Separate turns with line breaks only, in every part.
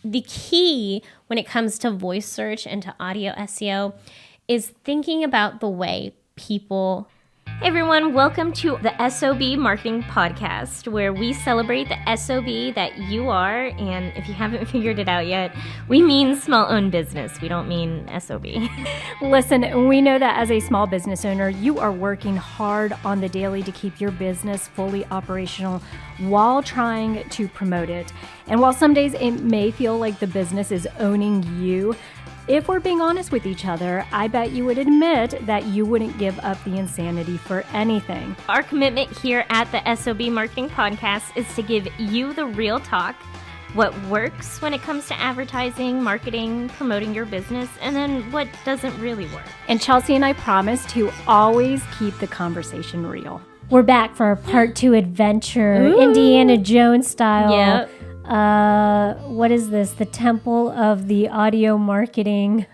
The key when it comes to voice search and to audio SEO is thinking about the way people... Hey everyone, welcome to the SOB Marketing Podcast, where we celebrate the SOB that you are, and if you haven't figured it out yet, we mean small-owned business. We don't mean SOB.
Listen, we know that as a small business owner, you are working hard on the daily to keep your business fully operational while trying to promote it. And while some days it may feel like the business is owning you, if we're being honest with each other, I bet you would admit that you wouldn't give up the insanity for anything.
Our commitment here at the SOB Marketing Podcast is to give you the real talk, what works when it comes to advertising, marketing, promoting your business, and then what doesn't really work.
And Chelsea and I promise to always keep the conversation real.
We're back for our part 2 adventure, Indiana Jones style.
Yep.
What is this? The Temple of the Audio Marketing.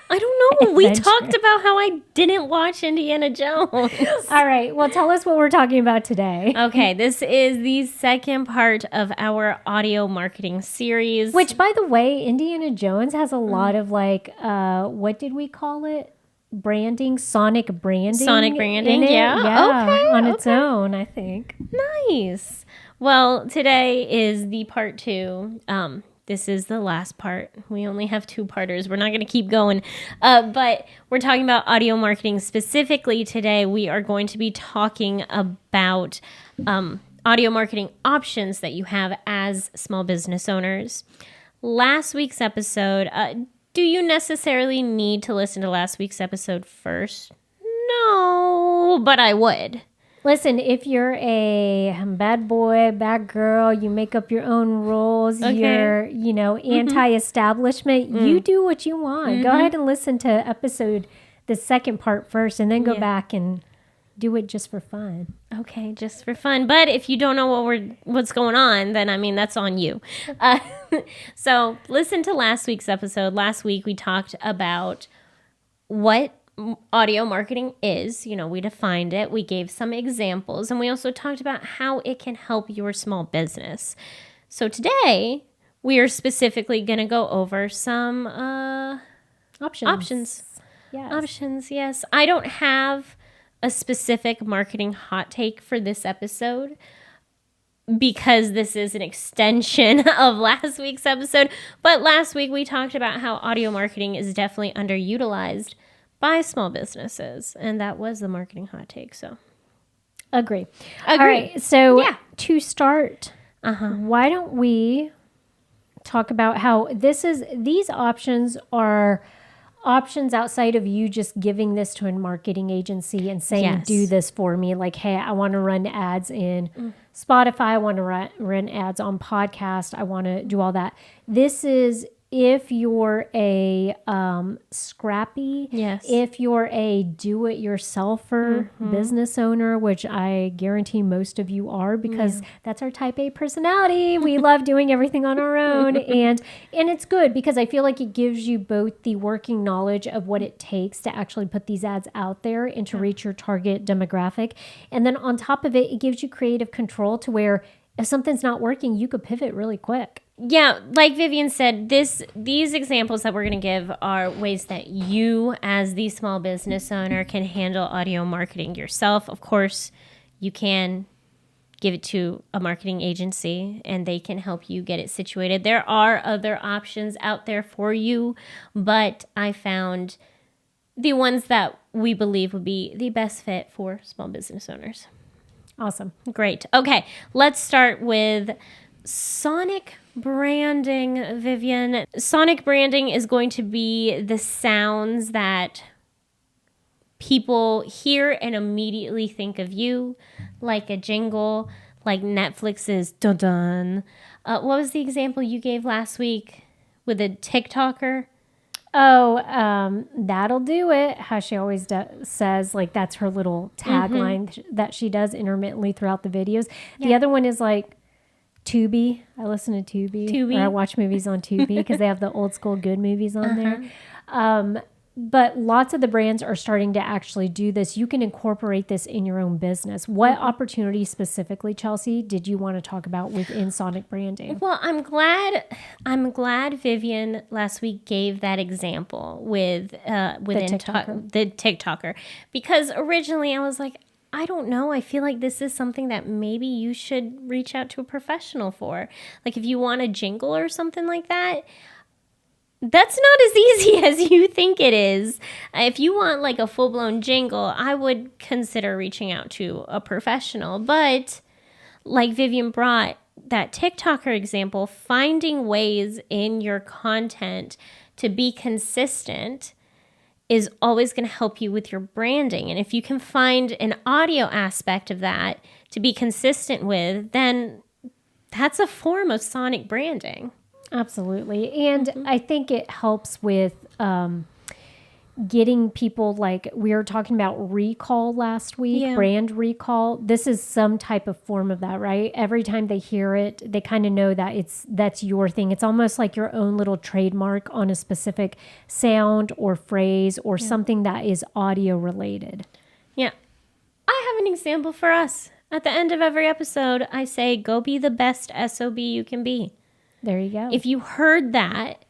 I don't know. We talked about how I didn't watch Indiana Jones.
All right. Well, tell us what we're talking about today.
Okay. This is the second part of our audio marketing series.
Which, by the way, Indiana Jones has a lot of what did we call it? Branding, sonic branding.
Sonic branding,
yeah.
Okay,
on its own, I think.
Nice. Well, today is the part 2. This is the last part. We only have 2-parters. We're not going to keep going. But we're talking about audio marketing specifically today. We are going to be talking about audio marketing options that you have as small business owners. Last week's episode, do you necessarily need to listen to last week's episode first? No, but I would.
Listen, if you're a bad boy, bad girl, you make up your own rules, you're, anti-establishment, you do what you want. Go ahead and listen to the second part first, and then go back and do it just for fun.
Okay, just for fun. But if you don't know what's going on, then, that's on you. So listen to last week's episode. Last week we talked about what audio marketing is. We defined it. We gave some examples, and we also talked about how it can help your small business. So today we are specifically going to go over some options.
Yes.
Options, yes. I don't have a specific marketing hot take for this episode because this is an extension of last week's episode. But last week we talked about how audio marketing is definitely underutilized by small businesses, and that was the marketing hot take. So,
agree. All right. So to start, why don't we talk about how these options are options outside of you just giving this to a marketing agency and saying, do this for me. Like, hey, I want to run ads in Spotify. I want to run ads on podcast. I want to do all that. This is if you're a scrappy, if you're a do-it-yourselfer business owner, which I guarantee most of you are, because that's our type A personality. We love doing everything on our own. And it's good because I feel like it gives you both the working knowledge of what it takes to actually put these ads out there and to reach your target demographic. And then on top of it, it gives you creative control to where if something's not working, you could pivot really quick.
Yeah, like Vivian said, these examples that we're going to give are ways that you, as the small business owner, can handle audio marketing yourself. Of course, you can give it to a marketing agency, and they can help you get it situated. There are other options out there for you, but I found the ones that we believe would be the best fit for small business owners.
Awesome.
Great. Okay, let's start with sonic branding, Vivian. Sonic branding is going to be the sounds that people hear and immediately think of you, like a jingle, like Netflix's dun-dun. What was the example you gave last week with a TikToker?
Oh, that'll do it. How she always says, like, that's her little tagline that she does intermittently throughout the videos. Yeah. The other one is like Tubi. I listen to Tubi. Or I watch movies on Tubi because they have the old school good movies on there. but lots of the brands are starting to actually do this. You can incorporate this in your own business. What opportunity specifically, Chelsea, did you want to talk about within Sonic branding?
Well, I'm glad Vivian last week gave that example with the TikToker, because originally I was like, I don't know. I feel like this is something that maybe you should reach out to a professional for. Like if you want a jingle or something like that, that's not as easy as you think it is. If you want like a full-blown jingle, I would consider reaching out to a professional. But like Vivian brought that TikToker example, finding ways in your content to be consistent is always going to help you with your branding. And if you can find an audio aspect of that to be consistent with, then that's a form of sonic branding.
Absolutely. And I think it helps with getting people, like we were talking about recall last week, brand recall. This is some type of form of that, right? Every time they hear it, they kind of know that that's your thing. It's almost like your own little trademark on a specific sound or phrase or something that is audio related.
Yeah. I have an example for us. At the end of every episode, I say, go be the best SOB you can be.
There you go.
If you heard that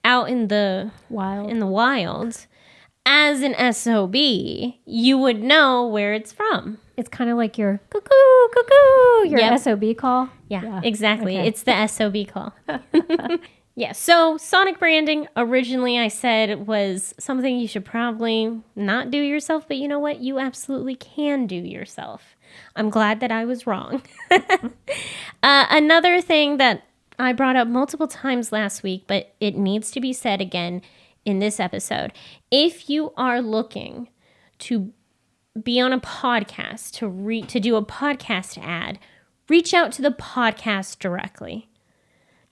out in the wild as an SOB, you would know where it's from.
It's kind of like your cuckoo, your SOB call.
Yeah, exactly. Okay. It's the SOB call. Yeah, so sonic branding, originally I said was something you should probably not do yourself, but you know what? You absolutely can do yourself. I'm glad that I was wrong. Another thing that I brought up multiple times last week, but it needs to be said again in this episode. If you are looking to be on a podcast, to do a podcast ad, reach out to the podcast directly.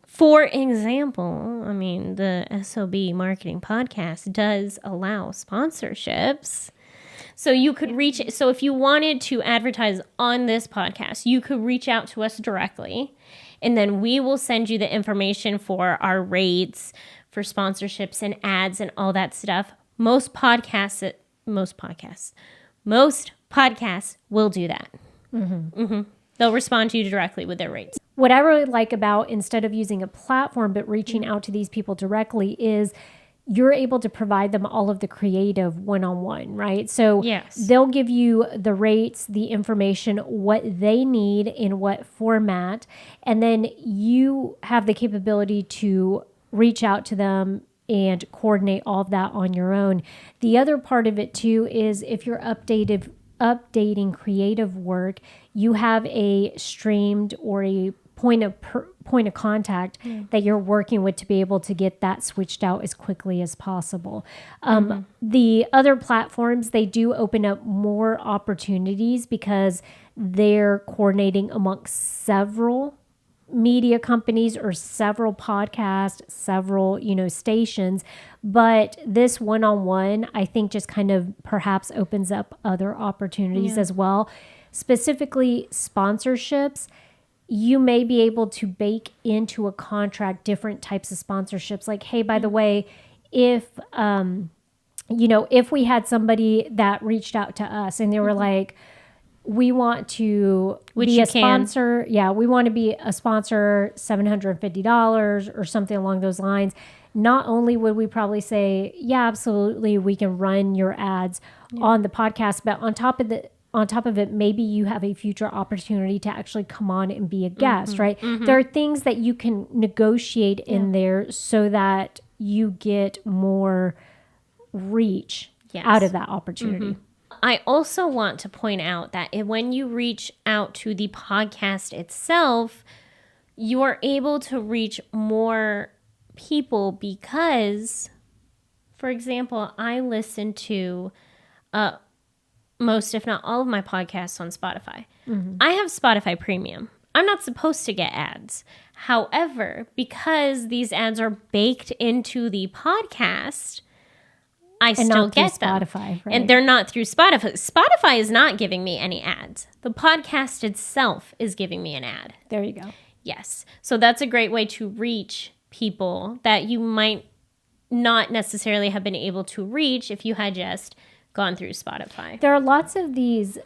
For example, I mean, the SOB Marketing podcast does allow sponsorships. So you could so if you wanted to advertise on this podcast, you could reach out to us directly. And then we will send you the information for our rates, for sponsorships and ads and all that stuff. Most podcasts will do that. They'll respond to you directly with their rates.
What I really like about, instead of using a platform but reaching out to these people directly, is you're able to provide them all of the creative one-on-one, right? So they'll give you the rates, the information, what they need in what format, and then you have the capability to reach out to them and coordinate all of that on your own. The other part of it too is if you're updating creative work, you have a streamed or a point of contact that you're working with to be able to get that switched out as quickly as possible. The other platforms, they do open up more opportunities because they're coordinating amongst several media companies or several podcasts, several, stations. But this one-on-one, I think, just kind of perhaps opens up other opportunities as well. Specifically sponsorships. You may be able to bake into a contract different types of sponsorships. Like, hey, by the way, if we had somebody that reached out to us and they were like, we want to be a sponsor. Yeah, we want to be a sponsor, $750 or something along those lines. Not only would we probably say, yeah, absolutely, we can run your ads on the podcast, but on top of it, maybe you have a future opportunity to actually come on and be a guest, right? There are things that you can negotiate in there so that you get more reach out of that opportunity.
I also want to point out that when you reach out to the podcast itself, you are able to reach more people because, for example, I listen to most, if not all of my podcasts on Spotify. I have Spotify Premium. I'm not supposed to get ads. However, because these ads are baked into the podcast, I still get them.
Spotify, right?
And they're not through Spotify. Spotify is not giving me any ads. The podcast itself is giving me an ad.
There you go.
Yes. So that's a great way to reach people that you might not necessarily have been able to reach if you had just gone through Spotify.
There are lots of these.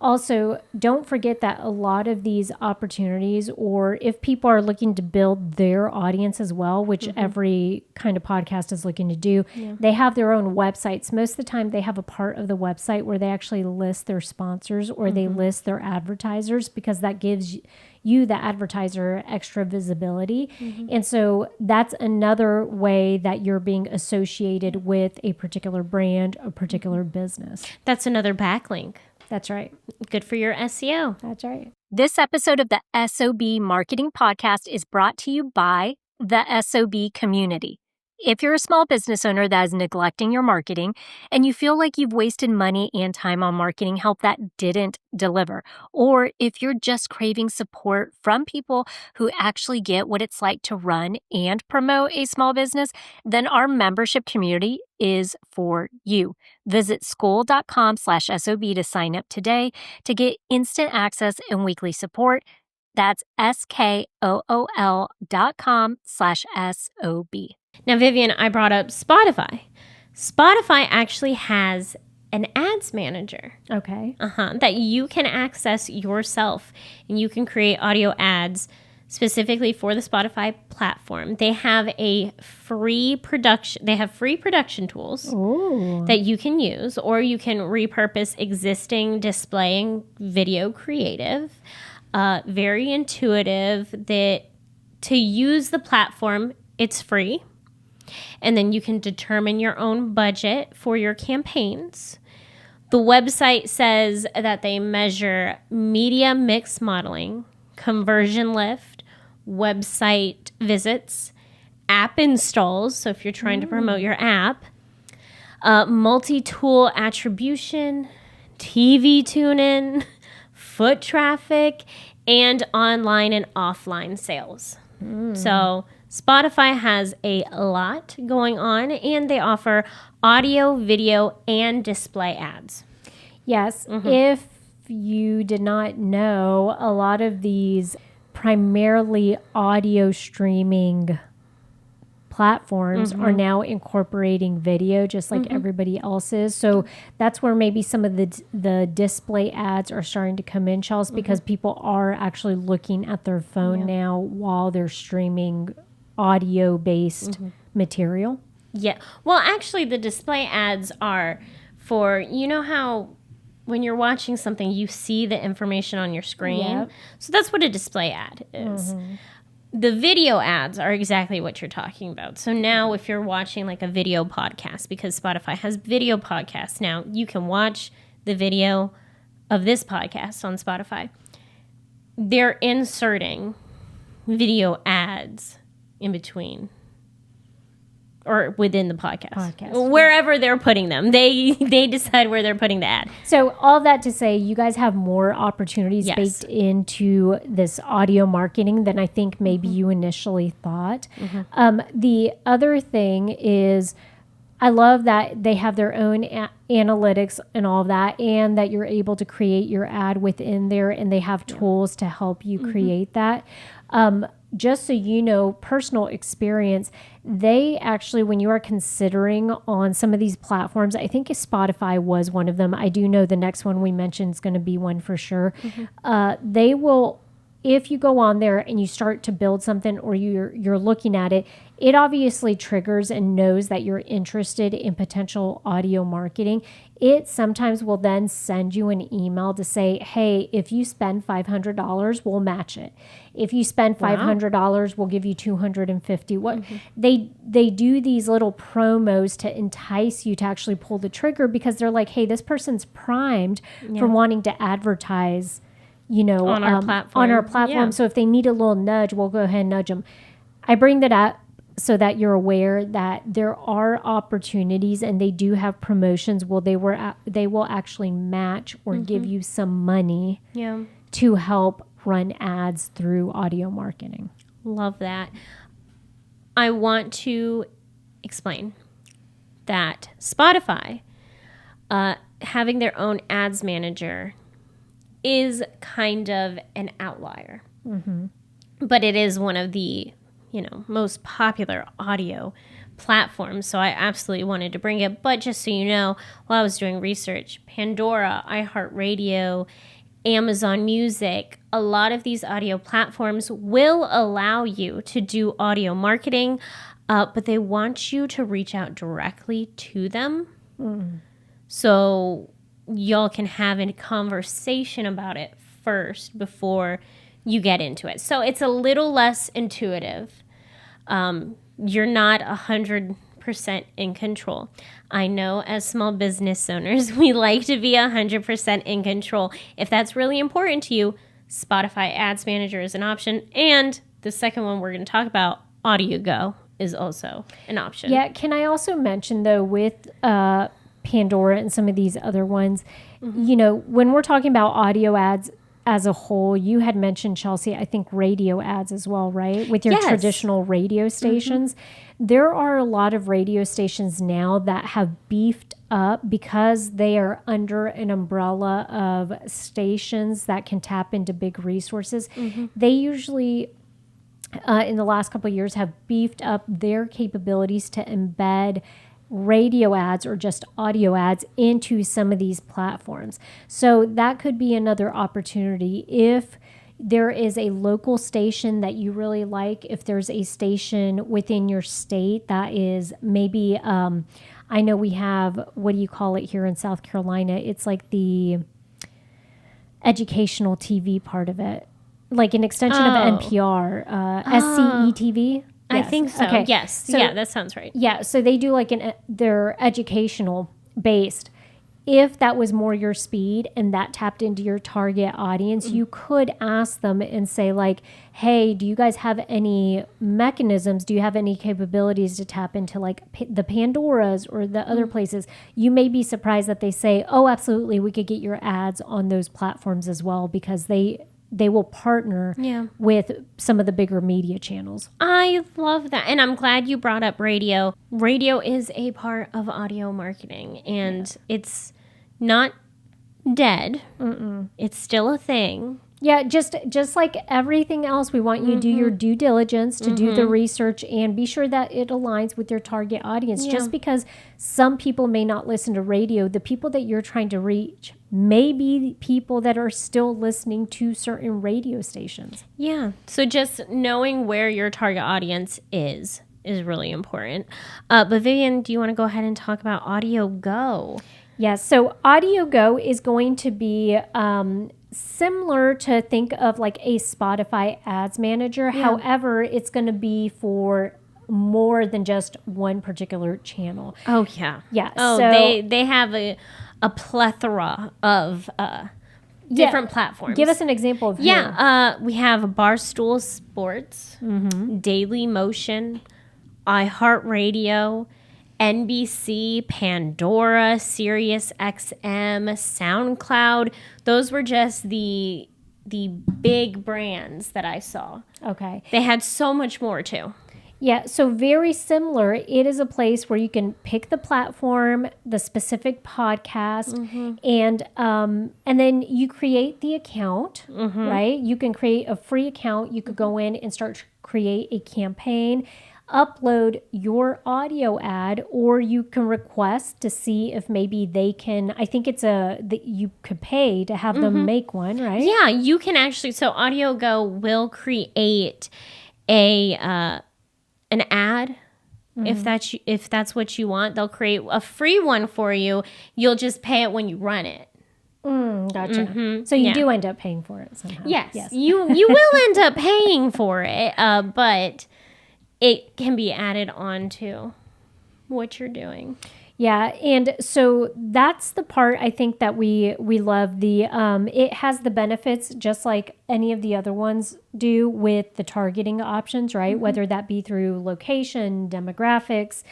Also, don't forget that a lot of these opportunities, or if people are looking to build their audience as well, which every kind of podcast is looking to do, they have their own websites. Most of the time, they have a part of the website where they actually list their sponsors or they list their advertisers, because that gives you, the advertiser, extra visibility. And so that's another way that you're being associated with a particular brand, a particular business.
That's another backlink.
That's right.
Good for your SEO.
That's right.
This episode of the SOB Marketing Podcast is brought to you by the SOB community. If you're a small business owner that is neglecting your marketing and you feel like you've wasted money and time on marketing help that didn't deliver, or if you're just craving support from people who actually get what it's like to run and promote a small business, then our membership community is for you. Visit school.com/SOB to sign up today to get instant access and weekly support. That's SKOOL.com/SOB.
Now, Vivian, I brought up Spotify. Spotify actually has an ads manager.
Okay.
That you can access yourself, and you can create audio ads specifically for the Spotify platform. They have free production tools that you can use, or you can repurpose existing displaying video creative. Very intuitive. To use the platform, it's free. And then you can determine your own budget for your campaigns. The website says that they measure media mix modeling, conversion lift, website visits, app installs, so if you're trying to promote your app, multi-tool attribution, TV tune-in, foot traffic, and online and offline sales. So Spotify has a lot going on, and they offer audio, video, and display ads.
Yes. If you did not know, a lot of these primarily audio streaming platforms are now incorporating video, just like everybody else is. So that's where maybe some of the display ads are starting to come in, Chelsea, because people are actually looking at their phone now while they're streaming audio-based material.
Yeah. Well, actually, the display ads are for, you know how when you're watching something, you see the information on your screen?
Yep.
So that's what a display ad is. The video ads are exactly what you're talking about. So now if you're watching like a video podcast, because Spotify has video podcasts now, you can watch the video of this podcast on Spotify. They're inserting video ads in between or within the podcast. Wherever they're putting them. They decide where they're putting the ad.
So all that to say, you guys have more opportunities baked into this audio marketing than I think maybe you initially thought. The other thing is, I love that they have their own analytics and all of that, and that you're able to create your ad within there, and they have tools to help you create that. Just so you know, personal experience, they actually, when you are considering on some of these platforms, I think Spotify was one of them. I do know the next one we mentioned is going to be one for sure. They will, if you go on there and you start to build something, or you're looking at it, it obviously triggers and knows that you're interested in potential audio marketing. It sometimes will then send you an email to say, hey, if you spend $500, we'll match it. If you spend $500, we'll give you $250. What they do these little promos to entice you to actually pull the trigger, because they're like, hey, this person's primed for wanting to advertise, on our platform. Yeah. So if they need a little nudge, we'll go ahead and nudge them. I bring that up so that you're aware that there are opportunities, and they do have promotions. Well, they will actually match or give you some money to help run ads through audio marketing.
Love that. I want to explain that Spotify, having their own ads manager, is kind of an outlier. But it is one of the most popular audio platforms. So I absolutely wanted to bring it. But just so you know, while I was doing research, Pandora, iHeartRadio, Amazon Music, a lot of these audio platforms will allow you to do audio marketing, but they want you to reach out directly to them. So y'all can have a conversation about it first before you get into it. So it's a little less intuitive. You're not 100% in control. I know as small business owners, we like to be 100% in control. If that's really important to you, Spotify Ads Manager is an option. And the second one we're going to talk about, AudioGo, is also an option.
Yeah. Can I also mention, though, with Pandora and some of these other ones, when we're talking about audio ads as a whole, you had mentioned, Chelsea, I think radio ads as well, right? With your traditional radio stations. There are a lot of radio stations now that have beefed up because they are under an umbrella of stations that can tap into big resources. They usually, in the last couple of years, have beefed up their capabilities to embed radio ads or just audio ads into some of these platforms. So that could be another opportunity if there is a local station that you really like, if there's a station within your state that is maybe, I know we have, what do you call it here in South Carolina? It's like the educational TV part of it, like an extension of NPR, SCE TV.
I think so.
Okay.
Yes.
So,
yeah, that sounds right.
Yeah. So they do like they're educational based. If that was more your speed and that tapped into your target audience, you could ask them and say like, hey, do you guys have any mechanisms? Do you have any capabilities to tap into like the Pandoras or the other places? You may be surprised that they say, oh, absolutely, we could get your ads on those platforms as well, because they will partner with some of the bigger media channels.
I love that. And I'm glad you brought up radio. Radio is a part of audio marketing, and it's not dead. It's still a thing.
Yeah, just like everything else, we want you to do your due diligence, to do the research, and be sure that it aligns with your target audience. Just because some people may not listen to radio, the people that you're trying to reach may be people that are still listening to certain radio stations.
Yeah. So just knowing where your target audience is really important. But Vivian, do you want to go ahead and talk about AudioGo?
Yes. So AudioGo is going to be similar to think of like a Spotify Ads Manager. However, it's going to be for more than just one particular channel.
Oh, yeah.
Yeah.
Oh,
so
they have a plethora of different platforms.
Give us an example of
we have Barstool Sports, Daily Motion, iHeartRadio, NBC, Pandora, Sirius XM, SoundCloud. Those were just the big brands that I saw.
Okay.
They had so much more too.
Yeah, so very similar. It is a place where you can pick the platform, the specific podcast, and then you create the account, right? You can create a free account. You could go in and start to create a campaign, upload your audio ad, or you can request to see if maybe they can. I think it's that you could pay to have them make one, right?
Yeah, you can actually. So AudioGo will create an ad. If that's what you want, they'll create a free one for you. You'll just pay it when you run it.
Gotcha. So you do end up paying for it somehow.
Yes. You will end up paying for it, but it can be added on to what you're doing.
Yeah, and so that's the part I think that we love. It has the benefits just like any of the other ones do with the targeting options, right? Whether that be through location, demographics,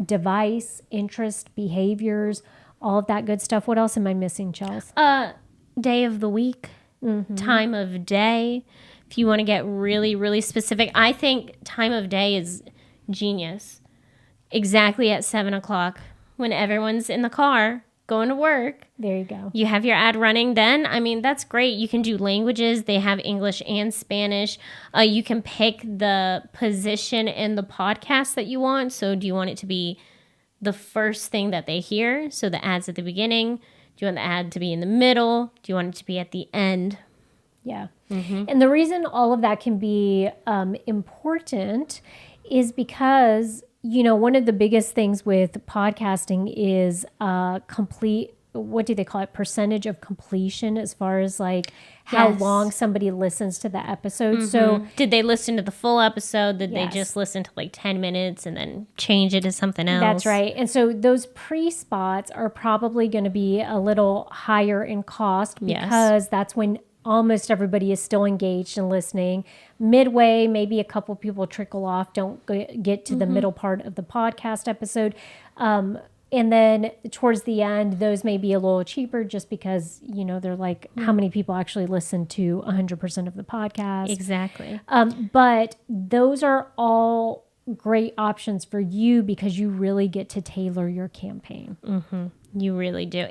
device, interest, behaviors, all of that good stuff. What else am I missing, Chels?
Day of the week, time of day. If you want to get really, really specific, I think time of day is genius. Exactly at 7 o'clock when everyone's in the car going to work.
There you go.
You have your ad running. Then, I mean, that's great. You can do languages. They have English and Spanish. You can pick the position in the podcast that you want. So do you want it to be the first thing that they hear? So the ad's at the beginning. Do you want the ad to be in the middle? Do you want it to be at the end?
Yeah. And the reason all of that can be important is because, one of the biggest things with podcasting is complete, what do they call it? Percentage of completion, as far as like how long somebody listens to the episode. So
did they listen to the full episode? Did they just listen to like 10 minutes and then change it to something else?
That's right. And so those pre-spots are probably going to be a little higher in cost because that's when almost everybody is still engaged and listening. Midway, maybe a couple people trickle off, don't get to the middle part of the podcast episode. And then towards the end, those may be a little cheaper just because, they're like, how many people actually listen to 100% of the podcast?
Exactly.
But those are all great options for you because you really get to tailor your campaign.
You really do.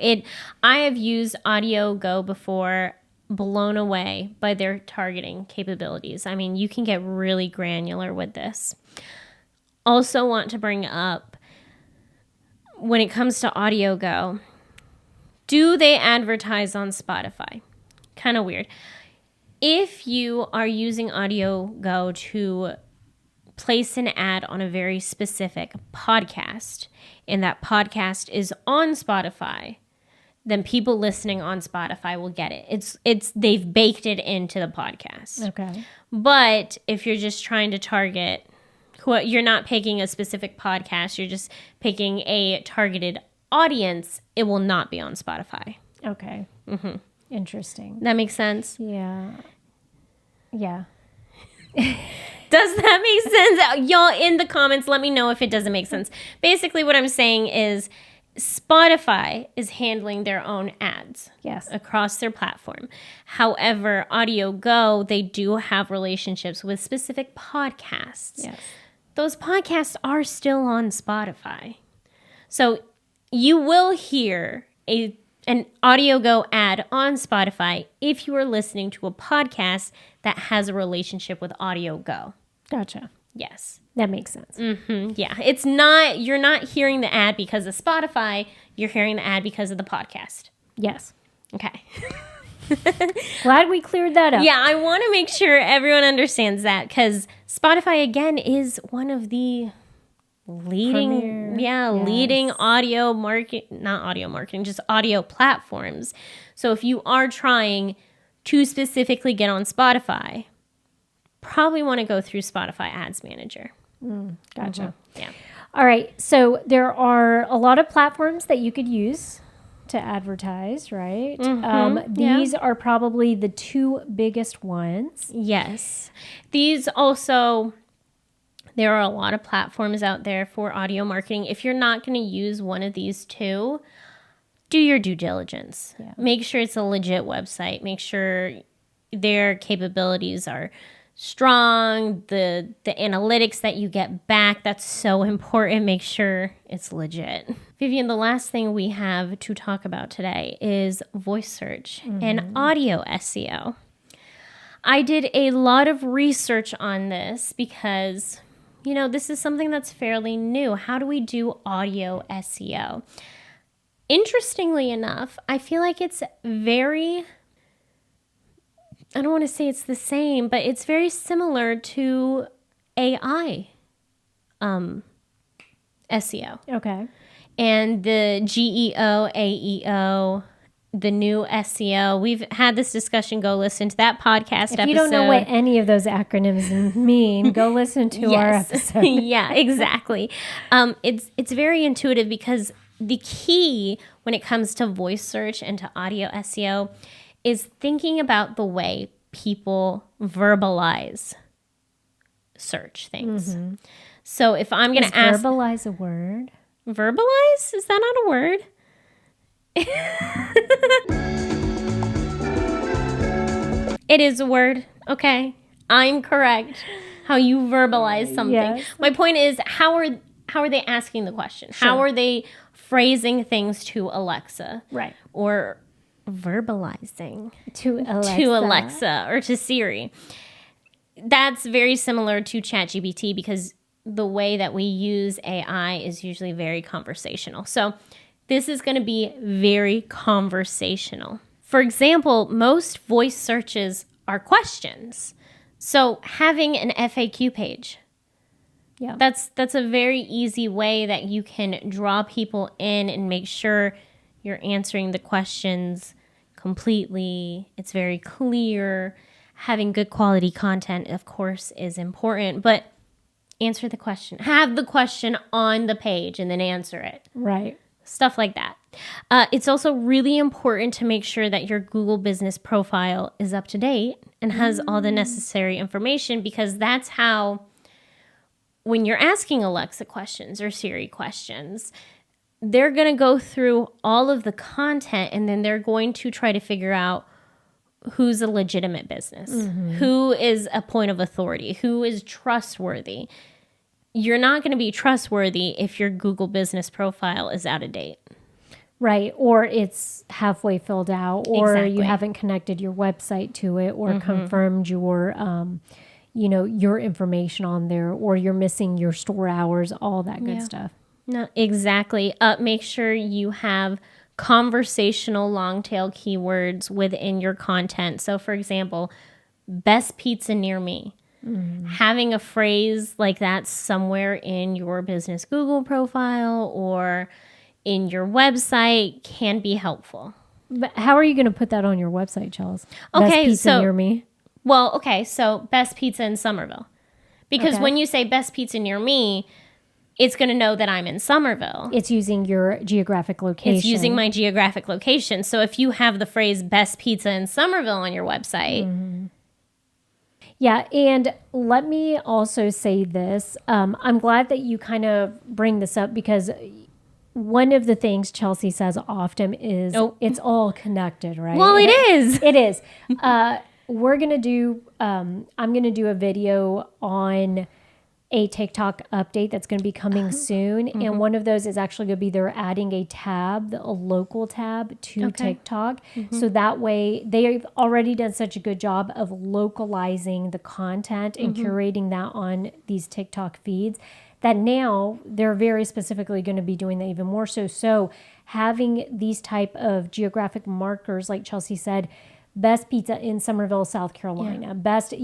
I have used AudioGo before. Blown away by their targeting capabilities. I mean, you can get really granular with this. Also want to bring up, when it comes to AudioGo, do they advertise on Spotify? Kind of weird. If you are using AudioGo to place an ad on a very specific podcast, and that podcast is on Spotify, then people listening on Spotify will get it. They've baked it into the podcast.
Okay.
But if you're just trying to target, you're not picking a specific podcast, you're just picking a targeted audience, it will not be on Spotify.
Okay. Interesting.
That makes sense?
Yeah. Yeah.
Does that make sense? Y'all in the comments, let me know if it doesn't make sense. Basically, what I'm saying is, Spotify is handling their own ads across their platform. However, AudioGo, they do have relationships with specific podcasts.
Yes.
Those podcasts are still on Spotify. So you will hear an AudioGo ad on Spotify if you are listening to a podcast that has a relationship with AudioGo.
Gotcha.
Yes.
That makes sense.
Yeah. You're not hearing the ad because of Spotify. You're hearing the ad because of the podcast.
Yes.
Okay.
Glad we cleared that up.
Yeah, I want to make sure everyone understands that because Spotify, again, is one of the leading just audio platforms. So if you are trying to specifically get on Spotify, probably want to go through Spotify Ads Manager.
Gotcha.
Yeah.
All right. So there are a lot of platforms that you could use to advertise, right? These are probably the two biggest ones.
Yes. These also, there are a lot of platforms out there for audio marketing. If you're not going to use one of these two, do your due diligence. Yeah. Make sure it's a legit website. Make sure their capabilities are strong, the analytics that you get back, that's so important. Make sure it's legit. Vivian, the last thing we have to talk about today is voice search and audio SEO. I did a lot of research on this because, this is something that's fairly new. How do we do audio SEO? Interestingly enough, I feel like it's I don't want to say it's the same, but it's very similar to AI SEO.
Okay.
And the GEO, AEO, the new SEO. We've had this discussion. Go listen to that podcast episode.
If you don't know what any of those acronyms mean, go listen to our episode.
Yeah, exactly. It's very intuitive because the key when it comes to voice search and to audio SEO is thinking about the way people verbalize search things. So if I'm going to ask...
verbalize a word?
Verbalize? Is that not a word? It is a word. Okay. I'm correct. How you verbalize something.
Yes.
My point is, asking the question? Sure. How are they phrasing things to Alexa?
Right.
Or verbalizing
to
Alexa or to Siri. That's very similar to ChatGPT because the way that we use AI is usually very conversational. So this is going to be very conversational. For example, most voice searches are questions. So having an FAQ page, that's a very easy way that you can draw people in and make sure you're answering the questions completely. It's very clear. Having good quality content, of course, is important, but answer the question. Have the question on the page and then answer it.
Right.
Stuff like that. It's also really important to make sure that your Google business profile is up to date and has all the necessary information, because that's how, when you're asking Alexa questions or Siri questions, they're going to go through all of the content and then they're going to try to figure out who's a legitimate business, who is a point of authority, who is trustworthy. You're not going to be trustworthy if your Google business profile is out of date.
Right. Or it's halfway filled out, or you haven't connected your website to it, or confirmed your, your information on there, or you're missing your store hours, all that good stuff.
No, exactly. Make sure you have conversational long tail keywords within your content. So for example, best pizza near me. Having a phrase like that somewhere in your business Google profile or in your website can be helpful.
But how are you going to put that on your website, Charles?
Okay,
best pizza near me.
Well, okay, so best pizza in Somerville. Because when you say best pizza near me, it's going to know that I'm in Somerville.
It's using your geographic location.
It's using my geographic location. So if you have the phrase best pizza in Somerville on your website.
Yeah, and let me also say this. I'm glad that you kind of bring this up, because one of the things Chelsea says often is it's all connected, right?
Well, it is.
It is. We're going to do, I'm going to do a video on a TikTok update that's going to be coming soon. And one of those is actually going to be they're adding a tab, a local tab to TikTok. So that way they've already done such a good job of localizing the content and curating that on these TikTok feeds, that now they're very specifically going to be doing that even more so. So having these type of geographic markers, like Chelsea said, best pizza in Somerville, South Carolina, best,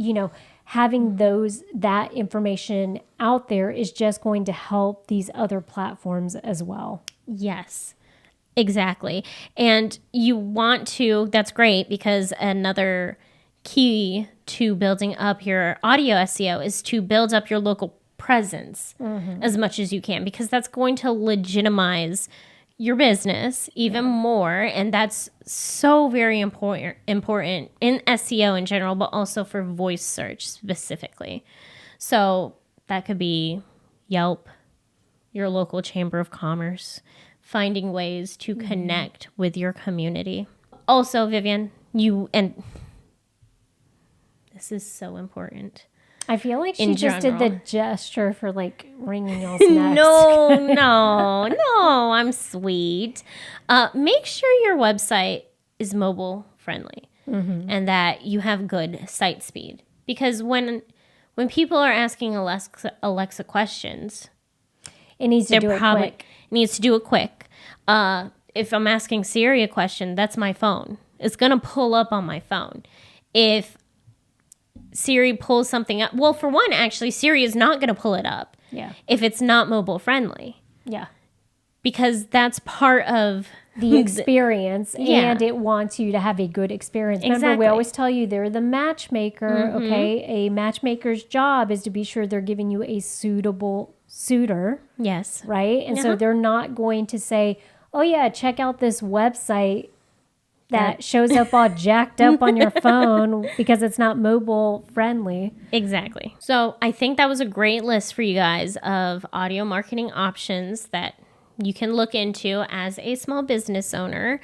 having that information out there is just going to help these other platforms as well.
Yes, exactly. And you want to, that's great, because another key to building up your audio SEO is to build up your local presence as much as you can, because that's going to legitimize your business even more. And that's so very important in SEO in general, but also for voice search specifically. So that could be Yelp, your local chamber of commerce, finding ways to connect with your community. Also, Vivian, this is so important.
I feel like she just did the gesture for like wringing y'all's necks.
No, I'm sweet. Make sure your website is mobile friendly and that you have good site speed. Because when people are asking Alexa questions,
it needs to do it quick.
It needs to do it quick. If I'm asking Siri a question, that's my phone. It's going to pull up on my phone. If Siri pulls something up. Well, for one, actually, Siri is not going to pull it up if it's not mobile friendly.
Yeah.
Because that's part of
the experience, and it wants you to have a good experience. Remember, we always tell you they're the matchmaker, okay? A matchmaker's job is to be sure they're giving you a suitable suitor.
Yes.
Right? And so they're not going to say, oh, yeah, check out this website that shows up all jacked up on your phone because it's not mobile friendly.
Exactly. So I think that was a great list for you guys of audio marketing options that you can look into as a small business owner.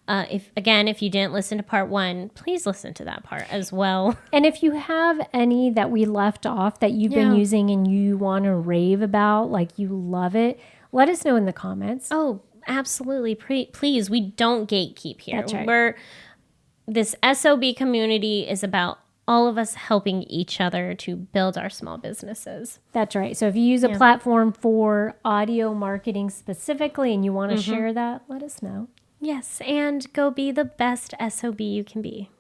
If you didn't listen to part 1, please listen to that part as well.
And if you have any that we left off that you've been using and you want to rave about, like you love it, let us know in the comments.
Oh, absolutely. Please, we don't gatekeep here.
That's right.
This SOB community is about all of us helping each other to build our small businesses.
That's right. So if you use a platform for audio marketing specifically and you want to share that, let us know.
Yes, and go be the best SOB you can be.